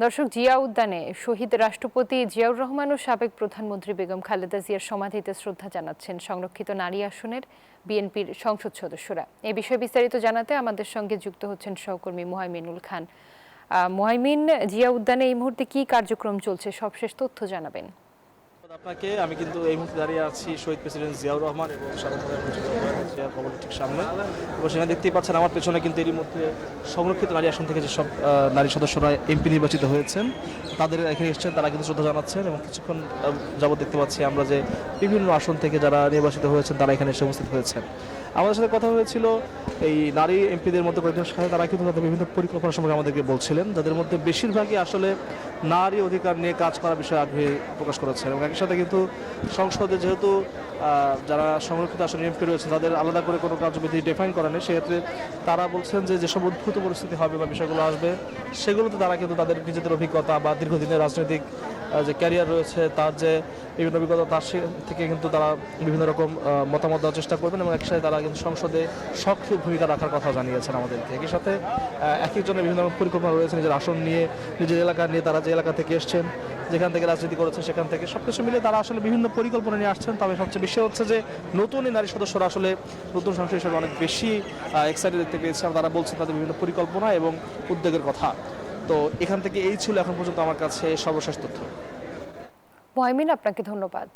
দর্শক, জিয়া উদ্যানে শহীদ রাষ্ট্রপতি জিয়াউর রহমান ও সাবেক প্রধানমন্ত্রী বেগম খালেদা জিয়ার সমাধিতে শ্রদ্ধা জানাচ্ছেন সংরক্ষিত নারী আসনের বিএনপির সংসদ সদস্যরা। এ বিষয়ে বিস্তারিত জানাতে আমাদের সঙ্গে যুক্ত হচ্ছেন সহকর্মী মুহাইমিনুল খান। মুহাইমিন, জিয়া উদ্যানে এই মুহূর্তে কি কার্যক্রম চলছে, সবশেষ তথ্য জানাবেন। আপনাকে আমি কিন্তু এই মুহূর্তে দাঁড়িয়ে আছি শহীদ প্রেসিডেন্ট জিয়াউর রহমান এবং সাবেক জিয়ার কবরের ঠিক সামনে, এবং সেখানে দেখতেই পাচ্ছেন আমার পেছনে কিন্তু এরই মধ্যে সংরক্ষিত নারী আসন থেকে যেসব নারী সদস্যরা এমপি নির্বাচিত হয়েছেন তাদের এখানে এসেছেন, তারা কিন্তু শ্রদ্ধা জানাচ্ছেন। এবং কিছুক্ষণ যাবত দেখতে পাচ্ছি আমরা যে বিভিন্ন আসন থেকে যারা নির্বাচিত হয়েছেন তারা এখানে এসে উপস্থিত হয়েছেন। আমাদের সাথে কথা হয়েছিল এই নারী এমপিদের মধ্যে কয়েকজনের সাথে, তারা কিন্তু তাদের বিভিন্ন পরিকল্পনা সম্পর্কে আমাদেরকে বলছিলেন, যাদের মধ্যে বেশিরভাগই আসলে নারী অধিকার নিয়ে কাজ করার বিষয়ে আগ্রহী প্রকাশ করেছেন। এবং একই সাথে কিন্তু সংসদে যেহেতু যারা সংরক্ষিত আসনে এমপি রয়েছে তাদের আলাদা করে কোনো কার্যবিধি ডিফাইন করা নেই, সেক্ষেত্রে তারা বলছেন যে যেসব উদ্ভূত পরিস্থিতি হবে বা বিষয়গুলো আসবে সেগুলোতে তারা কিন্তু তাদের নিজেদের অভিজ্ঞতা বা দীর্ঘদিনের রাজনৈতিক যে ক্যারিয়ার রয়েছে তার যে বিভিন্ন অভিজ্ঞতা তার থেকে কিন্তু তারা বিভিন্ন রকম মতামত দেওয়ার চেষ্টা করবেন। এবং একসাথে তারা কিন্তু সংসদে সক্রিয় ভূমিকা রাখার কথা জানিয়েছেন আমাদেরকে। একই সাথে এক একজনের বিভিন্ন রকম পরিকল্পনা রয়েছে নিজের আসন নিয়ে, নিজের এলাকা নিয়ে, তারা যে এলাকা থেকে এসছেন, যেখান থেকে রাজনীতি করেছে সেখান থেকে সবকিছু মিলে তারা আসলে বিভিন্ন পরিকল্পনা নিয়ে আসছেন। তবে সবচেয়ে বেশি হচ্ছে যে নতুন এই নারী সদস্যরা আসলে নতুন সংসদ হিসেবে অনেক বেশি এক্সাইটেড দেখতে পেয়েছে। তারা বলছেন তাদের বিভিন্ন পরিকল্পনা এবং উদ্যোগের কথা। তো এখান থেকে এই ছিল এখন পর্যন্ত আমার কাছে সর্বশেষ তথ্য। মুহাইমিন, আপনাকে ধন্যবাদ।